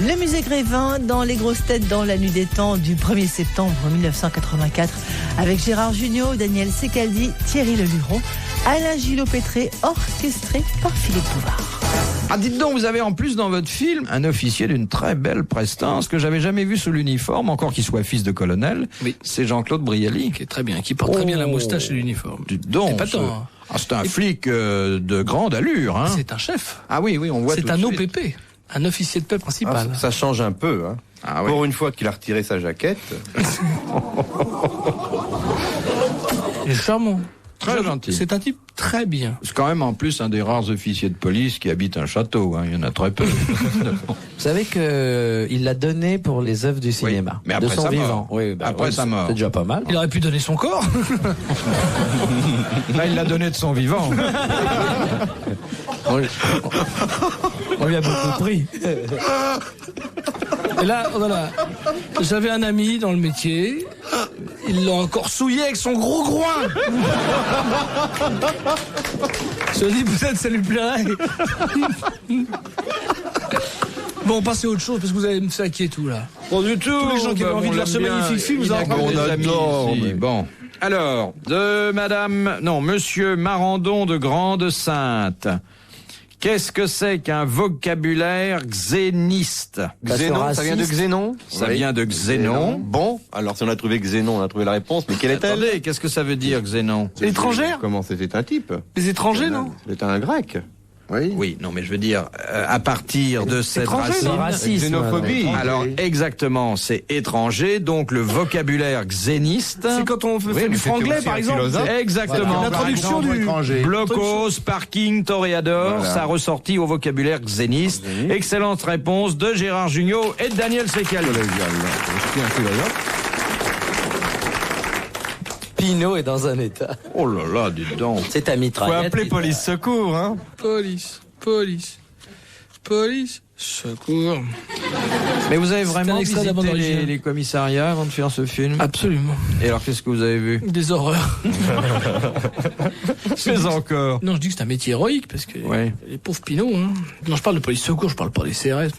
Le musée Grévin dans Les Grosses Têtes dans la nuit des temps du 1er septembre 1984 avec Gérard Jugnot, Daniel Secaldi, Thierry Leluron, Alain Gillot-Pétré, orchestré par Philippe Bouvard. Ah, dites donc, vous avez en plus dans votre film un officier d'une très belle prestance que j'avais jamais vu sous l'uniforme, encore qu'il soit fils de colonel. Oui. C'est Jean-Claude Brialy. Qui est très bien, qui porte très bien la moustache et l'uniforme. Dites donc. Et pas tant, hein. Ah, c'est un flic de grande allure, hein. C'est un chef. Ah oui, on voit. C'est un OPP, un officier de paix principal. Ça change un peu, hein. Ah, oui. Pour une fois qu'il a retiré sa jaquette. Il est charmant. Très gentil. C'est un type très bien. C'est quand même en plus un des rares officiers de police qui habite un château, hein. Il y en a très peu. Vous savez qu'il l'a donné pour les œuvres du cinéma. Mais après de son sa vivant. mort. Oui, Après sa mort. C'est déjà pas mal. Il aurait pu donner son corps. Là, il l'a donné de son vivant. On lui a beaucoup pris. Et là, voilà. J'avais un ami dans le métier. Il l'a encore souillé avec son gros groin. Je dis peut-être ça lui plairait. Bon, passez à autre chose parce que vous allez me saquer tout là. Pas du tout. Tous les gens qui avaient envie de voir ce magnifique film, vous avez on adore, ici. mais- Bon. Alors, monsieur Marandon de Grande-Sainte. Qu'est-ce que c'est qu'un vocabulaire xéniste? Xénon, ça vient de Xénon? Ça Oui. vient de Xénon. Bon, alors si on a trouvé Xénon, on a trouvé la réponse, mais quelle est-elle? Attendez, qu'est-ce que ça veut dire, Xénon? Étrangère? Comment c'était un type? Les étrangers, non? C'était un grec. Oui. Oui, non, mais je veux dire, à partir de cette Étranger, racine... non? Racisme. Xénophobie. Alors, exactement, c'est étranger, donc le vocabulaire xéniste... C'est quand on fait Oui, du mais c'était franglais, aussi par un exemple. philosophe. Exactement. La traduction du... Blocos, parking, toréador, Voilà. ça a ressorti au vocabulaire xéniste. Excellente réponse de Gérard Jugnot et de Daniel Secaldi. Pinot est dans un état. Oh là là, dites donc. C'est à mitraillette. police secours, hein. Police, secours. Mais vous avez C'est vraiment un extrait de la bande visité originale. les commissariats avant de faire ce film? Absolument. Et alors, qu'est-ce que vous avez vu? Des horreurs. Mais encore. Non, je dis que c'est un métier héroïque parce que Ouais. les pauvres pinots. Hein. Non, je parle de police secours, je parle pas des CRS.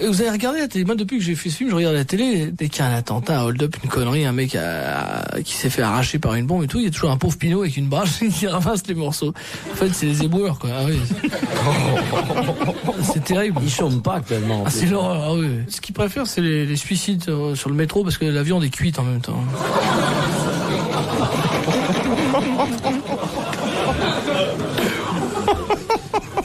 Vous avez regardé la télé? Moi, depuis que j'ai fait ce film, je regarde la télé. Dès qu'il y a un attentat, un hold-up, une connerie, un mec qui s'est fait arracher par une bombe et tout, il y a toujours un pauvre pinot avec une bâche qui ramasse les morceaux. En fait, c'est les éboueurs, quoi. Ah oui. C'est terrible. Ils chôment pas actuellement. en Ah, plus. c'est l'horreur, ah oui. Ce qu'ils préfèrent, c'est les suicides sur le métro parce que la viande est cuite en même temps.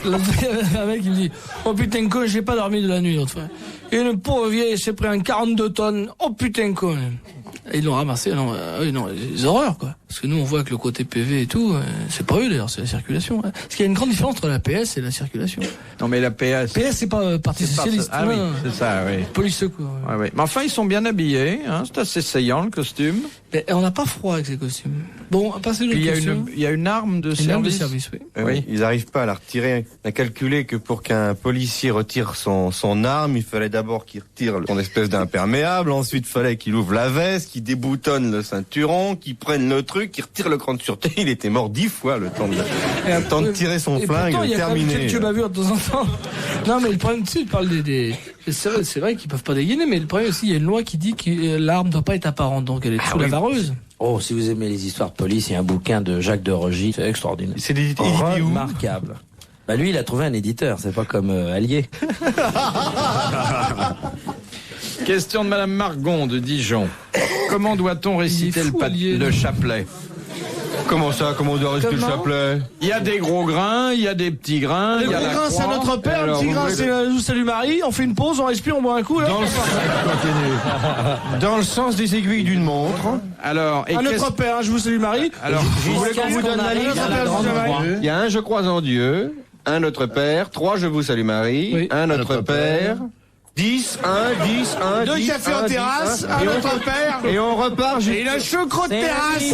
Un mec, il me dit, oh putain, con, j'ai pas dormi de la nuit l'autre fois. Et une pauvre vieille s'est pris un 42 tonnes. Oh putain, con. Et ils l'ont ramassé. Non, oui, non, les horreurs, quoi. Parce que nous, on voit que le côté PV et tout, c'est pas eux d'ailleurs, c'est la circulation. Hein. Parce qu'il y a une grande différence entre la PS et la circulation. Non, mais la PS... PS, c'est pas Parti Socialiste. Ah oui, non. c'est ça, oui. Police secours. Ouais, ouais. Mais enfin, ils sont bien habillés, hein. C'est assez saillant, le costume. Mais on n'a pas froid avec ces costumes. Bon, passez le Puis costume. il y a une arme de Une arme de service. service, oui. Oui. Ils n'arrivent pas à la retirer. On a calculé que pour qu'un policier retire son arme, il fallait d'abord qu'il retire son espèce d'imperméable, ensuite il fallait qu'il ouvre la veste, qu'il déboutonne le ceinturon, qu'il prenne le truc, qu'il retire le cran de sûreté. Il était mort 10 fois le temps de tirer son Et flingue, pourtant, il y a quand même terminé. quelques bavures de temps en temps. Non, mais le problème, tu sais, il parle des... C'est vrai qu'ils peuvent pas dégainer, mais le problème aussi, il y a une loi qui dit que l'arme ne doit pas être apparente, donc elle est sous la vareuse. Oh, si vous aimez les histoires de police, il y a un bouquin de Jacques de Rogy, c'est extraordinaire. C'est des Remarquable. Bah lui, il a trouvé un éditeur, c'est pas comme Allier. Question de Madame Margon de Dijon. Comment doit-on réciter Il est fou, Allier. le chapelet? Comment ça? Comment on doit rester le Comment chapelet? Il y a des gros grains, il y a des petits grains. Le il y a gros la grain, c'est croix. notre père, le Alors, petit vous grain, voulez- c'est Je vous salue Marie, on fait une pause, on respire, on boit un coup, là. Dans le sens des aiguilles d'une montre. Alors, et À qu'est-ce- notre père, je vous salue Marie. Alors, Vous voulez qu'on vous donne la liste? à la grande croix. Il y a un je crois en Dieu, un Notre Père, 3 je vous salue Marie, Oui. un Notre Père, 10, 1, 10, 1, 10, Deux cafés en 1, 10, terrasse, 1, un et on- notre père. Et on repart Et il a chocro de terrasse.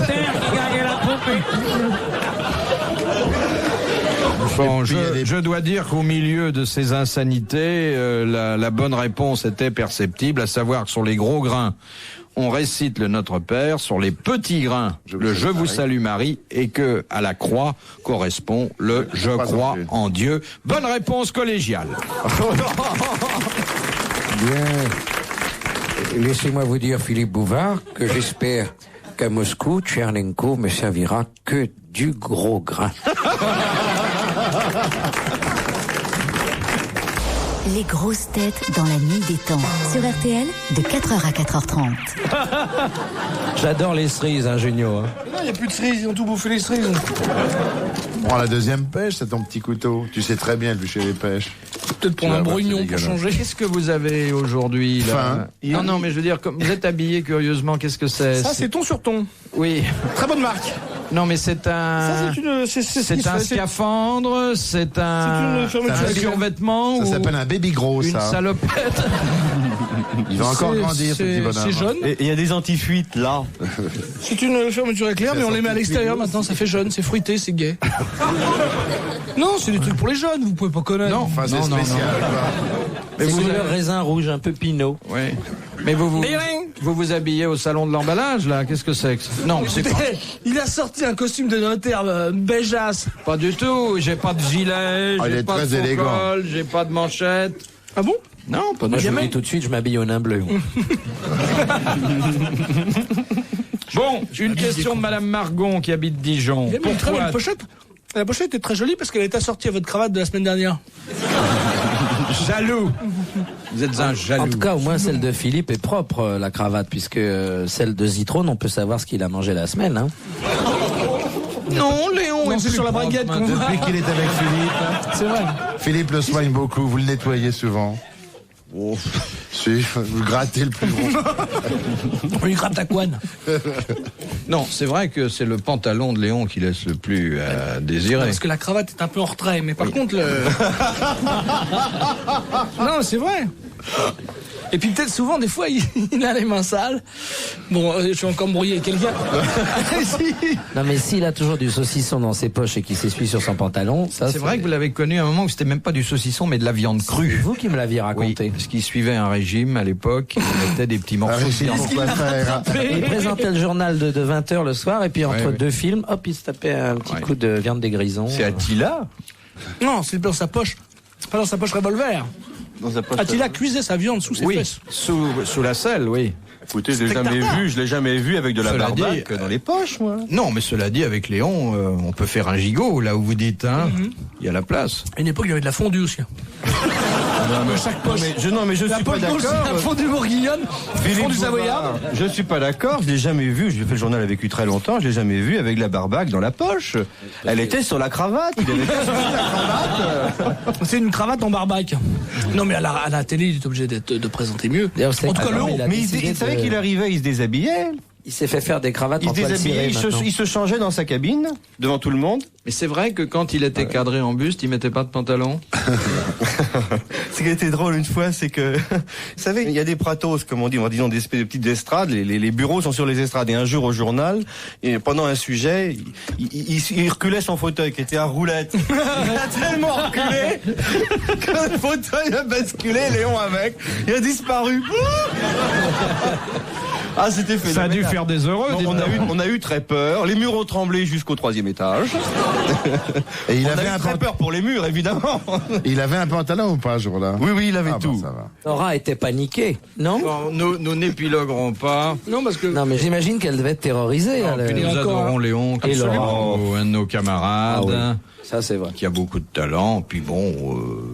Bon, je dois dire qu'au milieu de ces insanités, la bonne réponse était perceptible, à savoir que sur les gros grains, on récite le Notre Père, sur les petits grains, le Je vous salue Marie, et que à la croix correspond le Je crois en Dieu. Bonne réponse collégiale. Bien, laissez-moi vous dire, Philippe Bouvard, que j'espère qu'à Moscou, Tchernenko me servira que du gros grain. Les grosses têtes dans la nuit des temps. Sur RTL, de 4h à 4h30. J'adore les cerises, hein, Junio. Hein. Non, il n'y a plus de cerises, ils ont tout bouffé les cerises. Prends la deuxième pêche, c'est ton petit couteau. Tu sais très bien éplucher les pêches. Peut-être prendre un brognon pour changer. Qu'est-ce que vous avez aujourd'hui là? Faim. Non, mais je veux dire, comme vous êtes habillé curieusement, qu'est-ce que c'est? Ça, c'est ton sur ton. Oui. Très bonne marque. Non, mais c'est un. Ça, c'est un scaphandre, c'est un. C'est une fermeture un éclair. survêtement. Ça ou s'appelle un baby gros, une ça. salopette. Il va encore grandir, ce petit bonhomme. C'est jaune. Et il y a des anti-fuites là. C'est une fermeture éclair, mais on les met à l'extérieur maintenant. Ça fait jaune, c'est fruité, c'est gai. Non, c'est des trucs pour les jeunes, vous pouvez pas connaître. Non, Enfin, c'est non, spécial. Mais C'est vous couleur avez- raisin rouge, un peu pinot. Oui. Mais vous habillez au salon de l'emballage là? Qu'est-ce que c'est que ça? Non, c'est pas. Il a sorti un costume de notaire beigeasse. Pas du tout. J'ai pas de gilet, Ah, il j'ai est pas très de faux élégant. col, j'ai pas de manchette. Ah bon? Non, pas Moi, du je tout. vous dis tout de suite, je m'habille au nain bleu. Bon, une question de Madame Margon qui habite Dijon. Il a mis une très Pourquoi belle pochette. La pochette est très jolie parce qu'elle est assortie à votre cravate de la semaine dernière. Jaloux. Vous êtes un jaloux. En tout cas, au moins, celle de Philippe est propre, la cravate, puisque celle de Zitrone, on peut savoir ce qu'il a mangé la semaine. Hein. Non, Léon. Non, est c'est plus sur la propre braguette qu'on maintenant. voit. Depuis qu'il est avec Philippe, C'est vrai. Philippe le soigne beaucoup, vous le nettoyez souvent. Si, vous grattez le plus gros. On lui gratte la couenne. Non, c'est vrai que c'est le pantalon de Léon qui laisse le plus à désirer. Parce que la cravate est un peu en retrait, mais par contre le. Non, c'est vrai. Et puis peut-être souvent, des fois, il a les mains sales. Bon, je suis encore embrouillé avec quelqu'un. Si. Non, mais s'il a toujours du saucisson dans ses poches et qu'il s'essuie sur son pantalon, ça C'est vrai que vous l'avez connu à un moment où c'était même pas du saucisson, mais de la viande c'est crue. vous qui me l'aviez Oui, raconté. parce qu'il suivait un régime à l'époque, il mettait des petits Un morceaux de régime viande. pour quoi faire. Il présentait le journal de 20h le soir, et puis entre Ouais. deux films, hop, il se tapait un petit Ouais. coup de viande des grisons. C'est Attila. Non, c'est dans sa poche. Pas dans sa poche revolver. Dans sa poche. Attila cuisait sa viande sous ses Oui, fesses. sous la selle, oui. Écoutez, je l'ai jamais vu avec de la Cela barbaque dit, dans les poches, moi. Non, mais cela dit, avec Léon, on peut faire un gigot, là où vous dites, hein. Il y a la place. À une époque, il y avait de la fondue aussi. Chaque poche. Non, mais je La suis pas poche gauche, c'est la d'accord. fondue bourguignonne, Philippe fondue Bouvard, savoyarde. je suis pas d'accord, je l'ai jamais vu, j'ai fait le journal avec lui très longtemps, je l'ai jamais vu avec la barbaque dans la poche. Elle était sur la cravate, il avait pas sorti la cravate. C'est une cravate en barbaque. Non, mais à la télé, il est obligé de présenter mieux. D'ailleurs, c'est- En tout cas, Ah non, le haut. il a Mais décidé il savait de- qu'il arrivait, il se déshabillait, Il s'est fait faire des cravates il en se toile déshabillait, cirée maintenant. il se changeait dans sa cabine, devant tout le monde. Mais c'est vrai que quand il était cadré en buste, il mettait pas de pantalon. Ce qui était drôle une fois, c'est que, vous savez, il y a des pratos, comme on dit, disons des espèces de petites estrades, les bureaux sont sur les estrades. Et un jour au journal, et pendant un sujet, il reculait son fauteuil qui était à roulette. Il a tellement reculé que le fauteuil a basculé, Léon avec, il a disparu. Ah, c'était fait. Ça a dû faire des heureux. Non, on a eu très peur. Les murs ont tremblé jusqu'au 3e étage. Et il On avait a eu un très peur pour les murs, évidemment. Il avait un pantalon ou pas, ce jour-là? Oui, il avait Ah, bon, tout. ça va. Nora était paniquée, non? Bon, nous n'épiloguerons pas. Non, parce que. Non, mais j'imagine qu'elle devait être terrorisée. Non, elle. puis nous Et encore, adorons Léon, qui est Absolument. un de nos camarades, Ah oui. Ça, c'est vrai. qui a beaucoup de talent. Puis bon,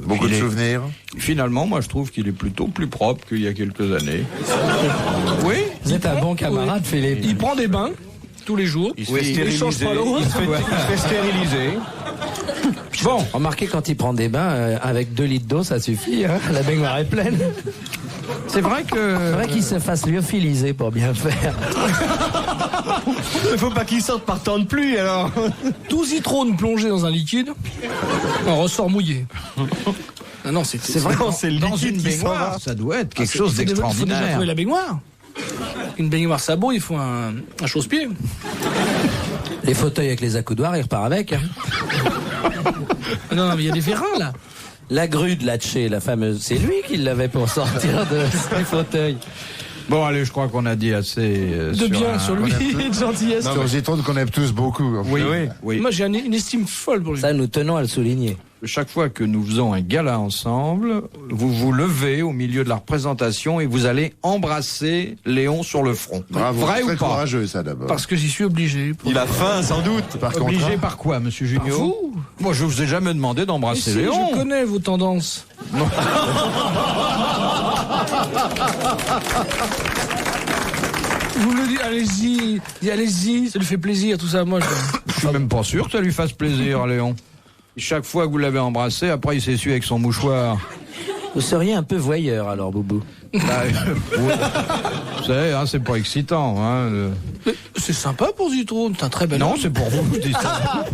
Beaucoup il de est- souvenirs. Finalement, moi, je trouve qu'il est plutôt plus propre qu'il y a quelques années. Oui. Vous êtes un bon camarade, Philippe. Il prend des bains tous les jours. Il se fait Il change stériliser. pas l'eau. Il se fait stériliser. Bon, Remarquez, quand il prend des bains, avec 2 litres d'eau, ça suffit. Hein, la baignoire est pleine. c'est vrai que C'est vrai qu'il se fasse lyophiliser pour bien faire. Il faut pas qu'il sorte par temps de pluie, alors. 12 citrons plongés dans un liquide. On ressort mouillé. Ah non, c'est vrai, Non, c'est le dans liquide une qui s'en baignoire, va. ça doit être quelque Il chose faut déjà d'extraordinaire. trouver la baignoire. Une baignoire sabot, il faut un chausse-pied. Les fauteuils avec les accoudoirs, il repart avec. Hein. Ah non, mais il y a des vérins là. La grue de Latché, la fameuse, c'est lui qui l'avait pour sortir de ses fauteuils. Bon, allez, je crois qu'on a dit assez De bien un- sur lui et de gentillesse. Sur Zitron qu'on aime tous beaucoup. Oui, oui. Moi j'ai une estime folle pour lui. Ça, nous tenons à le souligner. chaque fois que nous faisons un gala ensemble, vous vous levez au milieu de la représentation et vous allez embrasser Léon sur le front. Bravo, Vrai très ou pas? courageux, ça, d'abord. Parce que j'y suis obligé. Il a faim, sans doute. Par Obligé contrat, par quoi, monsieur Junio? Par vous. Moi, je vous ai jamais demandé Mais d'embrasser si, Léon. je connais vos tendances. Vous me le dites, allez-y, ça lui fait plaisir, tout ça. Moi, Je suis même pas sûr que ça lui fasse plaisir à Léon. Chaque fois que vous l'avez embrassé, après il s'essuie avec son mouchoir. Vous seriez un peu voyeur alors, Boubou. Bah, ouais. Vous savez, hein, c'est pas excitant. Hein, Mais c'est sympa pour Zitrone, c'est un très bel Non, homme. c'est pour vous que je dis ça.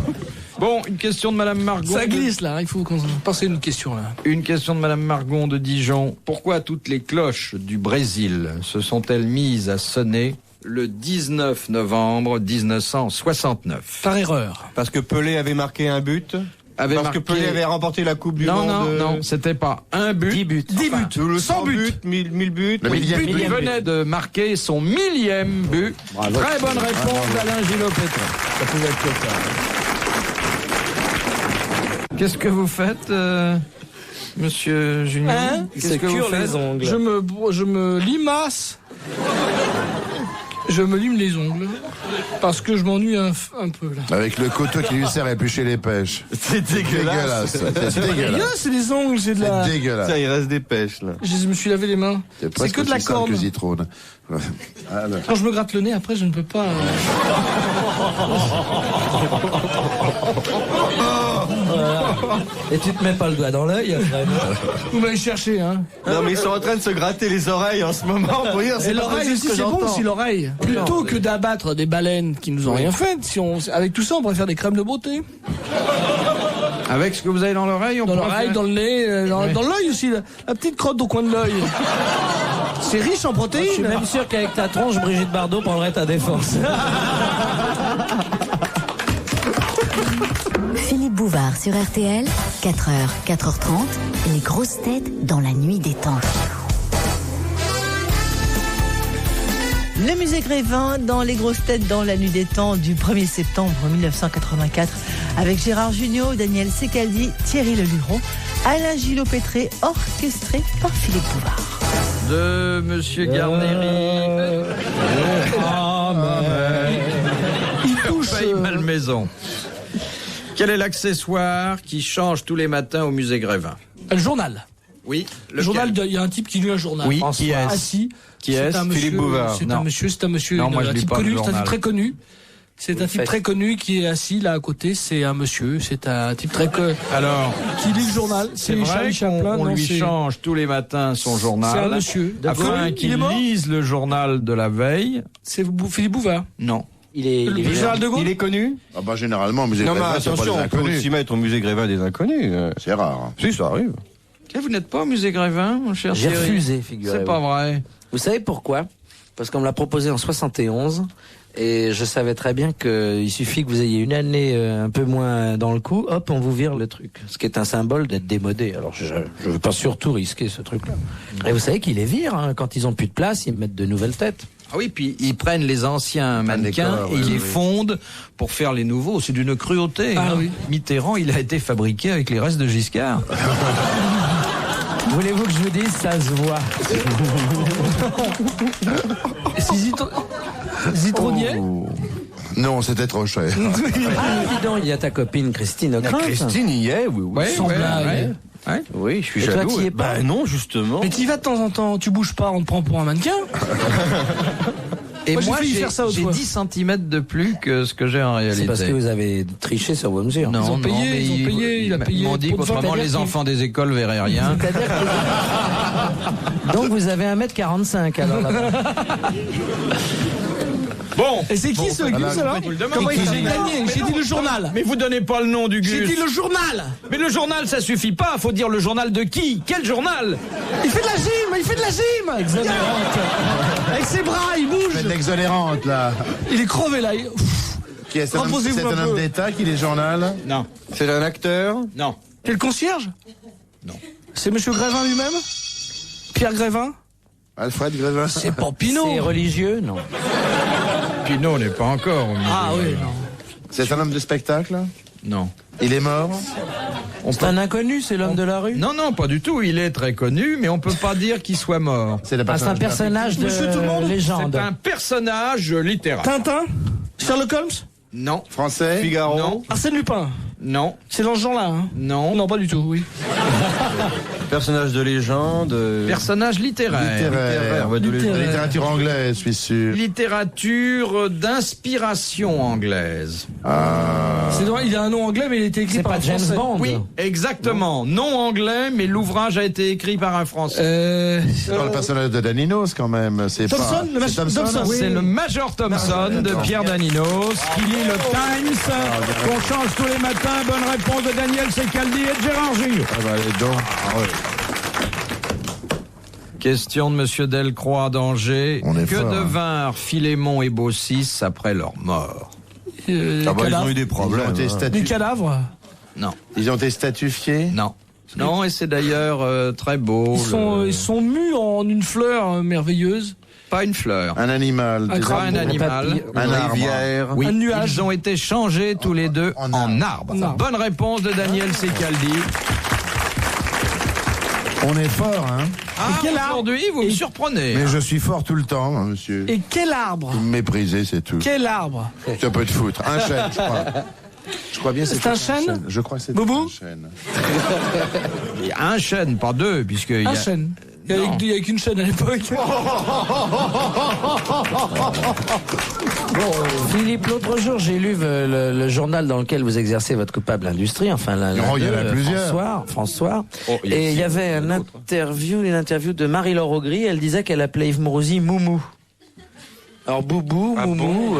Bon, une question de Madame Margon. Ça glisse là, il faut qu'on pense à une question là. Une question de Madame Margon de Dijon. Pourquoi toutes les cloches du Brésil se sont-elles mises à sonner le 19 novembre 1969? Par erreur. Parce que Pelé avait marqué un but. Parce que Pelé avait remporté la Coupe du non, Monde. Non, c'était pas un but. 10 buts. 10 buts, Le 100 buts. 1000 buts. Le millième Il but. venait de marquer son 1000e but. Bravo. Très bonne réponse d'Alain Gillot-Pétrin. Ça pouvait être que ça. Qu'est-ce que vous faites, monsieur Junior? Hein? Qu'est-ce que vous faites? ongles. Je me limace. Je me lime les ongles. Parce que je m'ennuie un peu là. avec le couteau qui lui sert à éplucher les pêches. C'est dégueulasse. C'est Là, dégueulasse. c'est des ongles, c'est de la. C'est dégueulasse. Ça, il reste des pêches, là. Je me suis lavé les mains. C'est presque que de la aussi sale corne. que Zitrone. Alors. Quand je me gratte le nez, après, je ne peux pas. Et tu te mets pas le doigt dans l'œil après, non? Vous m'avez cherché, hein. Non, mais ils sont en train de se gratter les oreilles en ce moment pour dire Et c'est pas l'oreille possible aussi, que c'est bon j'entends. aussi, l'oreille. Plutôt que d'abattre des baleines qui nous ont rien fait, avec tout ça, on pourrait faire des crèmes de beauté. Avec ce que vous avez dans l'oreille, on Dans pourra l'oreille, faire- dans le nez, dans l'œil aussi, la petite crotte au coin de l'œil. C'est riche en Je suis protéines. même sûr qu'avec ta tronche, Brigitte Bardot prendrait ta défense. Philippe Bouvard sur RTL, 4h, 4h30, les grosses têtes dans la nuit des temps. Le musée Grévin dans les grosses têtes dans la nuit des temps du 1er septembre 1984 avec Gérard Jugnot, Daniel Secaldi, Thierry Leluron, Alain Gillot-Pétré, orchestré par Philippe Bouvard. De monsieur Garnéry. Il touche. Paye Malmaison. Quel est l'accessoire qui change tous les matins au musée Grévin? Le journal. Oui. Le journal, il y a un type qui lit un journal. Oui, François. qui est-ce? Assis. Qui C'est est-ce? un monsieur, Philippe Bouvard. C'est Non. un monsieur, Non, moi, je un lis type pas le connu, c'est un journal. type très connu. C'est un type faites. très connu qui est assis là à côté, c'est un monsieur, c'est un type très Alors, qui lit le journal. c'est vrai Charlie Chaplin, qu'on non, lui c'est- change tous les matins son journal. C'est un monsieur. Afin Connu, il est qu'il mort lise le journal de la veille. C'est Philippe Bouvard. Non. Il est Le vivant. général de Gaulle. Il est connu? Ah bah généralement, au musée Non, mais Grévin, c'est pas attention, des on peut inconnus. aussi mettre au musée Grévin des inconnus. C'est rare. Si, ça arrive. Et vous n'êtes pas au musée Grévin, mon cher J'ai Thierry? refusé, figurez-vous. C'est pas vrai. Vous savez pourquoi? Parce qu'on me l'a proposé en 71 et je savais très bien qu'il suffit que vous ayez une année un peu moins dans le coup, hop, on vous vire le truc. Ce qui est un symbole d'être démodé. Alors je veux pas surtout risquer ce truc-là. Et vous savez qu'ils les virent, hein, quand ils ont plus de place, ils mettent de nouvelles têtes. Ah oui, puis ils prennent les anciens mannequins décor, et ils oui, les oui. fondent pour faire les nouveaux. C'est d'une cruauté. Ah hein. oui. Mitterrand, il a été fabriqué avec les restes de Giscard. Voulez-vous que je vous dise, ça se voit. C'est Zitronier. Non, c'était trop cher. Ah, dis donc, il y a ta copine Christine Ockrent. Christine y est, oui. Ouais, Sans blague. Ouais. Oui, je suis Et toi, jaloux. t'y es pas? Bah non, justement. Mais t'y vas de temps en temps, tu bouges pas, on te prend pour un mannequin. Et Moi, j'ai moi, failli j'ai faire ça j'ai autrefois. 10 cm de plus que ce que j'ai en réalité. C'est parce que vous avez triché sur vos mesures. Non, Ils ont non, payé, mais ils ont payé, il a payé Ils m'ont dit pour qu'autrement, devant, les c'est-à-dire enfants des écoles verraient rien. C'est-à-dire que... Donc vous avez 1m45 alors là-bas. Bon. Et c'est qui ce Gus alors vous le demandez. Comment il Qui s'est c'est gagné? J'ai dit le journal. Mais vous donnez pas le nom du J'ai Gus. dit le journal. Mais le journal, ça suffit pas. Faut dire le journal de qui? Quel journal? Il fait de la gym, il fait de la gym. Exonérante. Avec ses bras, il C'est bouge. de l'exonérante, là. Il est crevé là. Qui est, c'est un Reposez-vous un homme peu. d'État qui lit le journal. Non. C'est un acteur? Non. T'es le concierge? Non. C'est monsieur Grévin lui-même? Pierre Grévin? Alfred Grévin. C'est Pampino. C'est religieux, non? Pinot n'est pas encore au milieu. Ah oui, non. C'est un homme de spectacle. Non. Il est mort? C'est un inconnu, c'est l'homme de la rue? Non, non, pas du tout. Il est très connu, mais on peut pas dire qu'il soit mort. C'est le C'est un personnage de Monsieur Tout-le-Monde légende. C'est un personnage littéraire. Tintin? Sherlock Holmes? Non. Français? Figaro. Non. Arsène Lupin? Non. C'est dans ce genre-là, hein? Non. Non, pas du tout, oui. Personnage de légende. Personnage littéraire. Littéraire. Ouais, de légende. Littérature anglaise, je suis sûr. Littérature d'inspiration anglaise. C'est drôle, il a un nom anglais, mais il a été écrit C'est par pas un James Français. Bond? Oui, exactement. Non anglais, mais l'ouvrage a été écrit par un Français. C'est dans le personnage de Daninos, quand même. C'est Thompson, pas... le c'est Thompson? Thompson. C'est le Major Thompson de Pierre Daninos qui lit le Times qu'on change tous les matins. Bonne réponse de Daniel Secaldi et de Gérard Junior. Ah bah, allez donc. Question de Monsieur Delcroix d'Angers. On est Que fort, hein. devinrent Philémon et Baucis après leur mort? Des Ah bah, ils cadavres. ont eu des Ils ont problèmes. été Des statu- cadavres. Non, Ils ont été statufiés? non. Non, et c'est d'ailleurs très beau. Ils sont mus en une fleur merveilleuse. Pas une fleur. Un animal. Un des- crabe. Pas un animal. Un arbre. rivière. Oui, Un nuage. ils ont été changés tous les deux En en arbre. arbre. En arbre. Bonne réponse de Daniel Secaldi. On est fort, hein? Ah, quel arbre aujourd'hui, vous me surprenez. Mais je suis fort tout le temps, hein, monsieur. Et quel arbre? Vous me méprisez, c'est tout. Quel arbre? Tu peux te foutre. Un chêne, je crois. Je crois bien que C'est un chêne? Je crois que c'est Boubou un chêne. Il y a un chêne, pas deux, puisqu'il y Un a... chêne. Il n'y avait qu'une chaîne à l'époque. Philippe, l'autre jour, j'ai lu le journal dans lequel vous exercez votre coupable industrie, enfin l'un Oh, il y en a plusieurs. François. Oh, il y a Et il y six, avait une interview de Marie-Laure Augry, elle disait qu'elle appelait Yves Mourouzi Moumou. Alors Boubou, Ah Moumou,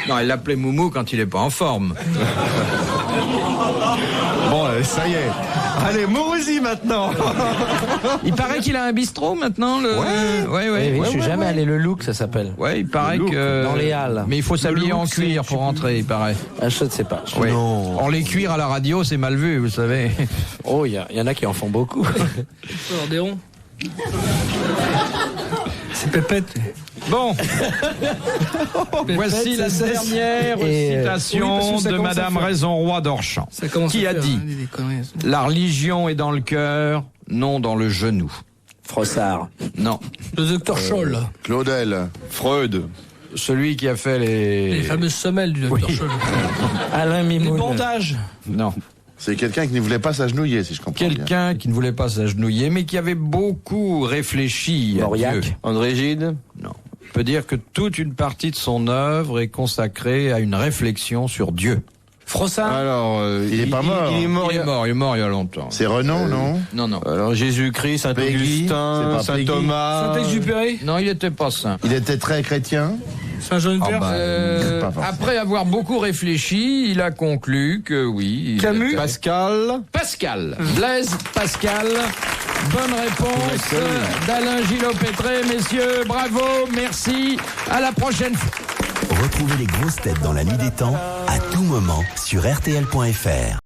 Non, il l'appelait Moumou quand il est pas en forme. Bon, ça y est. Allez, Mourouzi maintenant. Il paraît qu'il a un bistrot maintenant. Ouais, je suis jamais allé, le Look, ça s'appelle. Ouais, il paraît que... Dans les halles. Mais il faut s'habiller Le en look, cuir c'est- pour rentrer, il paraît. Ah, je ne sais pas. Ouais. Or, les cuirs à la radio, c'est mal vu, vous savez. Oh, il y en a qui en font beaucoup. Ordéon. C'est Pépette. Bon. Voici la ça, dernière Et, citation oui, parce que ça de commence à Madame faire- Raison-Roi d'Orchamps, Ça commence qui à a faire, dit hein, des conneries. La religion est dans le cœur, non dans le genou. Frossard. Non. Le docteur Scholl. Claudel. Freud. Celui qui a fait les... Les fameuses semelles du docteur Scholl. Alain Les Mimoun. bandages. Non. C'est quelqu'un qui ne voulait pas s'agenouiller, si je comprends bien. Quelqu'un qui ne voulait pas s'agenouiller, mais qui avait beaucoup réfléchi à Mauriac. Dieu. André Gide. Non. On peut dire que toute une partie de son œuvre est consacrée à une réflexion sur Dieu. Frossard. Alors, Il est pas mort. Il est mort. Il est mort il y a longtemps. C'est Renan, non? Non, non. Alors, Jésus-Christ, Peggy, Saint-Augustin, c'est pas Peggy. Saint-Thomas. Saint-Exupéry. Non, il n'était pas saint. Il était très chrétien. Saint-Jean de Ah Terre. bah, pas forcément. après avoir beaucoup réfléchi, il a conclu que oui. il Camus. était- Pascal. Pascal. Blaise Pascal. Bonne réponse d'Alain Gillot-Pétré. Messieurs, bravo, merci. À la prochaine fois. Retrouvez les grosses têtes dans la nuit des temps à tout moment sur RTL.fr.